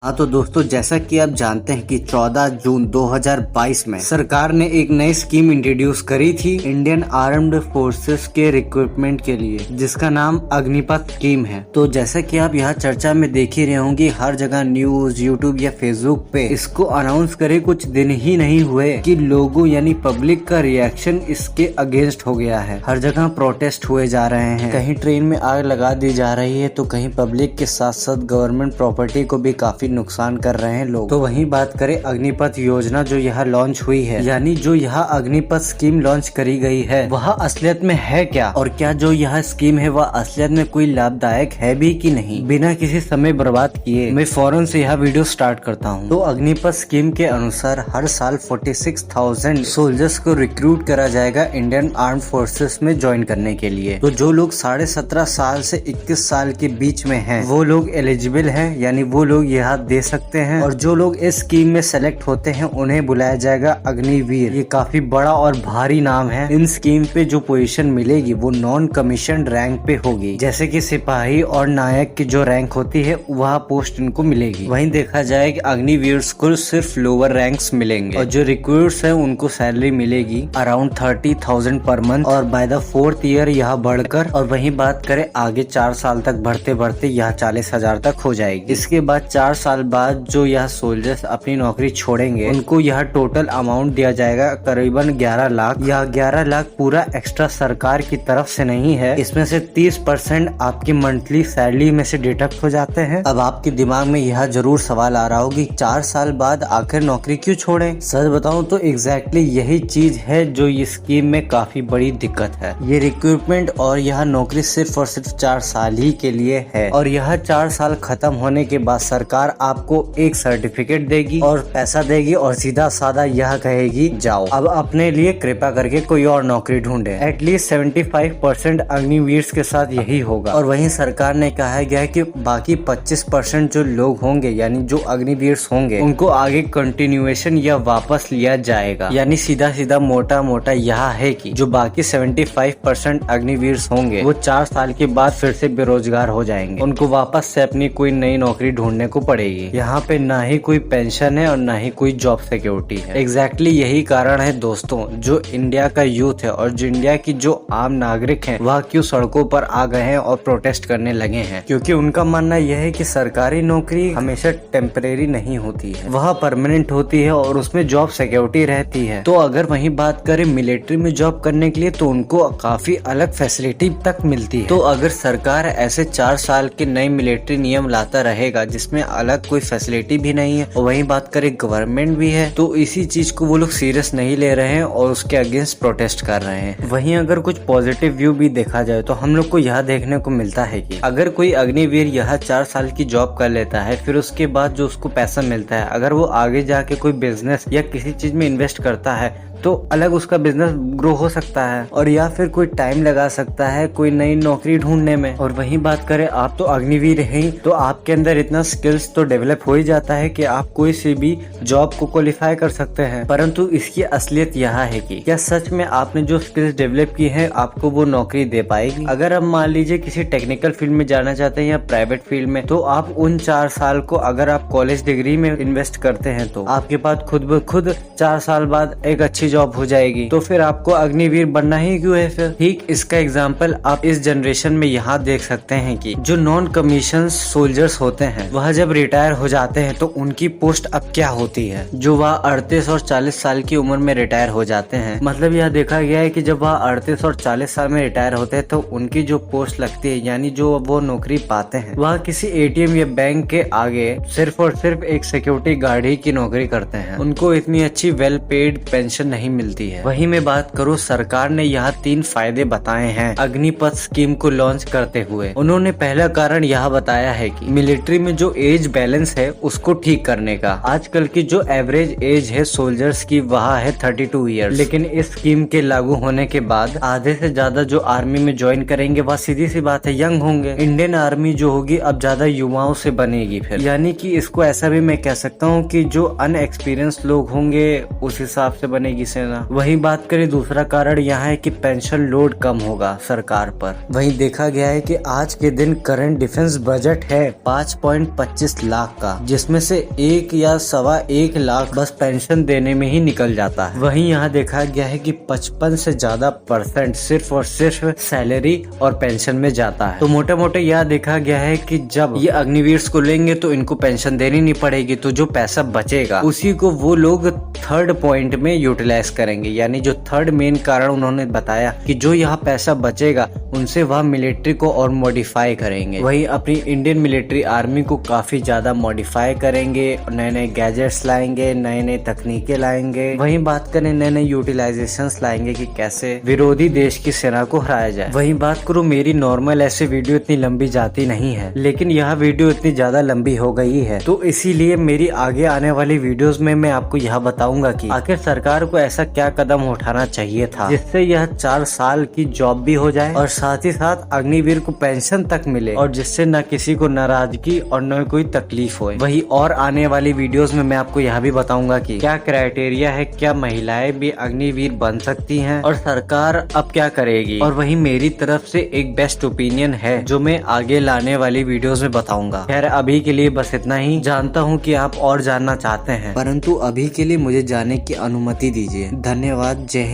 हाँ तो दोस्तों, जैसा कि आप जानते हैं कि 14 जून 2022 में सरकार ने एक नई स्कीम इंट्रोड्यूस करी थी इंडियन आर्म्ड फोर्सेस के रिक्रूटमेंट के लिए, जिसका नाम अग्निपथ स्कीम है। तो जैसा कि आप यहाँ चर्चा में देख ही रहे होंगे, हर जगह न्यूज, यूट्यूब या फेसबुक पे इसको अनाउंस करे कुछ दिन ही नहीं हुए कि लोगों यानी पब्लिक का रिएक्शन इसके अगेंस्ट हो गया है। हर जगह प्रोटेस्ट हुए जा रहे हैं, कहीं ट्रेन में आग लगा दी जा रही है तो कहीं पब्लिक के साथ साथ गवर्नमेंट प्रॉपर्टी को भी काफी नुकसान कर रहे हैं लोग। तो वहीं बात करें अग्निपथ योजना जो यहाँ लॉन्च हुई है, यानी जो यहाँ अग्निपथ स्कीम लॉन्च करी गई है, वह असलियत में है क्या, और क्या जो यह स्कीम है वह असलियत में कोई लाभदायक है भी कि नहीं। बिना किसी समय बर्बाद किए मैं फौरन से यह वीडियो स्टार्ट करता हूँ। तो अग्निपथ स्कीम के अनुसार हर साल 46,000 सोल्जर्स को रिक्रूट करा जाएगा इंडियन आर्म फोर्सेस में ज्वाइन करने के लिए। तो जो लोग 17.5 साल से 21 साल के बीच में हैं, वो लोग एलिजिबल हैं, यानी वो लोग यहाँ दे सकते हैं। और जो लोग इस स्कीम में सेलेक्ट होते हैं उन्हें बुलाया जाएगा अग्निवीर। ये काफी बड़ा और भारी नाम है। इन स्कीम पे जो पोजीशन मिलेगी वो नॉन कमीशन रैंक पे होगी, जैसे कि सिपाही और नायक की जो रैंक होती है वह पोस्ट इनको मिलेगी। वहीं देखा जाए कि अग्निवीर को सिर्फ लोअर रैंक्स मिलेंगे, और जो रिक्रूट्स है उनको सैलरी मिलेगी अराउंड 30,000 पर मंथ, और बाय द 4th ईयर यह बढ़कर, और वहीं बात करें आगे 4 साल तक बढ़ते बढ़ते यह 40,000 तक हो जाएगी। इसके बाद 4 साल बाद जो यह सोल्जर्स अपनी नौकरी छोड़ेंगे उनको यह टोटल अमाउंट दिया जाएगा करीबन 11 लाख। यह 11 लाख पूरा एक्स्ट्रा सरकार की तरफ से नहीं है, इसमें से 30% आपकी मंथली सैलरी में से डिडक्ट हो जाते हैं। अब आपके दिमाग में यह जरूर सवाल आ रहा होगी 4 साल बाद आखिर नौकरी क्यों छोड़े। सच बताऊं तो एग्जैक्टली यही चीज है जो इस स्कीम में काफी बड़ी दिक्कत है। ये रिक्रूटमेंट और यह नौकरी सिर्फ और सिर्फ 4 साल ही के लिए है, और यह 4 साल खत्म होने के बाद सरकार आपको एक सर्टिफिकेट देगी और पैसा देगी, और सीधा साधा यह कहेगी जाओ अब अपने लिए कृपा करके कोई और नौकरी ढूंढे। एटलीस्ट 75% अग्निवीर के साथ यही होगा। और वहीं सरकार ने कहा गया है कि बाकी 25% जो लोग होंगे, यानी जो अग्निवीर होंगे, उनको आगे कंटिन्यूएशन या वापस लिया जाएगा। यानी सीधा सीधा मोटा मोटा यह है कि जो बाकी 75% अग्निवीर होंगे वो 4 साल के बाद फिर से बेरोजगार हो जाएंगे, उनको वापस से अपनी कोई नई नौकरी ढूंढने को पड़ेगी। यहाँ पे ना ही कोई पेंशन है और ना ही कोई जॉब सिक्योरिटी है। एग्जैक्टली यही कारण है दोस्तों, जो इंडिया का यूथ है और जो इंडिया की जो आम नागरिक हैं वह क्यों सड़कों पर आ गए हैं और प्रोटेस्ट करने लगे हैं, क्योंकि उनका मानना यह है कि सरकारी नौकरी हमेशा टेम्परेरी नहीं होती है, वह परमानेंट होती है और उसमें जॉब सिक्योरिटी रहती है। तो अगर वहीं बात करें मिलिट्री में जॉब करने के लिए तो उनको काफी अलग फैसिलिटी तक मिलती है। तो अगर सरकार ऐसे 4 साल के नए मिलिट्री नियम लाता रहेगा जिसमें अलग कोई फैसिलिटी भी नहीं है, और वहीं बात करें गवर्नमेंट भी है, तो इसी चीज को वो लोग सीरियस नहीं ले रहे हैं और उसके अगेंस्ट प्रोटेस्ट कर रहे हैं। वहीं अगर कुछ पॉजिटिव व्यू भी देखा जाए तो हम लोग को यह देखने को मिलता है कि अगर कोई अग्निवीर यह 4 साल की जॉब कर लेता है, फिर उसके बाद जो उसको पैसा मिलता है, अगर वो आगे जाके कोई बिजनेस या किसी चीज में इन्वेस्ट करता है तो अलग उसका बिजनेस ग्रो हो सकता है, और या फिर कोई टाइम लगा सकता है कोई नई नौकरी ढूंढने में। और वहीं बात करें आप तो अग्निवीर हैं, तो आपके अंदर इतना स्किल्स तो डेवलप हो ही जाता है कि आप कोई सी भी जॉब को क्वालिफाई कर सकते हैं। परंतु इसकी असलियत यह है कि क्या सच में आपने जो स्किल्स डेवलप की है आपको वो नौकरी दे पाएगी। अगर आप मान लीजिए किसी टेक्निकल फील्ड में जाना चाहते हैं या प्राइवेट फील्ड में, तो आप उन 4 साल को अगर आप कॉलेज डिग्री में इन्वेस्ट करते हैं तो आपके पास खुद ब खुद 4 साल बाद एक अच्छी जॉब हो जाएगी। तो फिर आपको अग्निवीर बनना ही क्यों है फिर। ठीक इसका एग्जाम्पल आप इस जनरेशन में यहाँ देख सकते हैं कि जो नॉन कमीशन सोल्जर्स होते हैं वह जब रिटायर हो जाते हैं तो उनकी पोस्ट अब क्या होती है। जो वह 38 और 40 साल की उम्र में रिटायर हो जाते हैं, मतलब यह देखा गया है कि जब वह 38 और 40 साल में रिटायर होते हैं तो उनकी जो पोस्ट लगती है, यानी जो वो नौकरी पाते हैं, वह किसी ATM या बैंक के आगे सिर्फ और सिर्फ एक सिक्योरिटी गार्ड ही की नौकरी करते हैं। उनको इतनी अच्छी वेल पेड पेंशन नहीं मिलती है। वहीं मैं बात करूँ, सरकार ने यहाँ 3 फायदे बताए हैं अग्निपथ स्कीम को लॉन्च करते हुए। उन्होंने पहला कारण यह बताया है कि मिलिट्री में जो एज बैलेंस है उसको ठीक करने का। आजकल की जो एवरेज एज है सोल्जर्स की वह है 32 ईयर्स, लेकिन इस स्कीम के लागू होने के बाद आधे से ज्यादा जो आर्मी में ज्वाइन करेंगे वह सीधी सी बात है यंग होंगे। इंडियन आर्मी जो होगी अब ज्यादा युवाओं से बनेगी फिर, यानी कि इसको ऐसा भी मैं कह सकता हूँ कि जो अनएक्सपीरियंस लोग होंगे उस हिसाब से बनेगी, सेना। वहीं बात करें दूसरा कारण यहाँ है कि पेंशन लोड कम होगा सरकार पर। वहीं देखा गया है कि आज के दिन करंट डिफेंस बजट है 5.25 लाख का, जिसमें से 1 या 1.25 लाख बस पेंशन देने में ही निकल जाता है। वहीं यहाँ देखा गया है कि 55 से ज्यादा % सिर्फ और सिर्फ सैलरी और पेंशन में जाता है। तो मोटे मोटे यह देखा गया है कि जब ये अग्निवीर को लेंगे तो इनको पेंशन देनी नहीं पड़ेगी, तो जो पैसा बचेगा उसी को वो लोग थर्ड पॉइंट में यूटिलाइज करेंगे। यानी जो थर्ड मेन कारण उन्होंने बताया कि जो यहाँ पैसा बचेगा उनसे वह मिलिट्री को और मॉडिफाई करेंगे। वही अपनी इंडियन मिलिट्री आर्मी को काफी ज्यादा मॉडिफाई करेंगे, नए नए गैजेट्स लाएंगे, नए नए तकनीकें लाएंगे। वहीं बात करें नए नए यूटिलाइजेशंस लाएंगे कि कैसे विरोधी देश की सेना को हराया जाए। वहीं बात करूँ मेरी नॉर्मल ऐसे वीडियो इतनी लंबी जाती नहीं है, लेकिन यह वीडियो इतनी ज्यादा लंबी हो गई है तो इसीलिए मेरी आगे आने वाली वीडियोस में मैं आपको यह बताऊंगा कि आखिर सरकार को ऐसा क्या कदम उठाना चाहिए था जिससे यह 4 साल की जॉब भी हो जाए और साथ ही साथ अग्निवीर को पेंशन तक मिले और जिससे न किसी को नाराजगी और न कोई तकलीफ हो। वही और आने वाली वीडियोस में मैं आपको यह भी बताऊंगा कि क्या क्राइटेरिया है, क्या महिलाएं भी अग्निवीर बन सकती हैं और सरकार अब क्या करेगी। और वही मेरी तरफ से एक बेस्ट ओपिनियन है जो मैं आगे लाने वाली वीडियोस में बताऊंगा। खैर अभी के लिए बस इतना ही। जानता हूँ कि आप और जानना चाहते हैं, परंतु अभी के लिए मुझे जाने की अनुमति दीजिए। धन्यवाद। जय हिंद।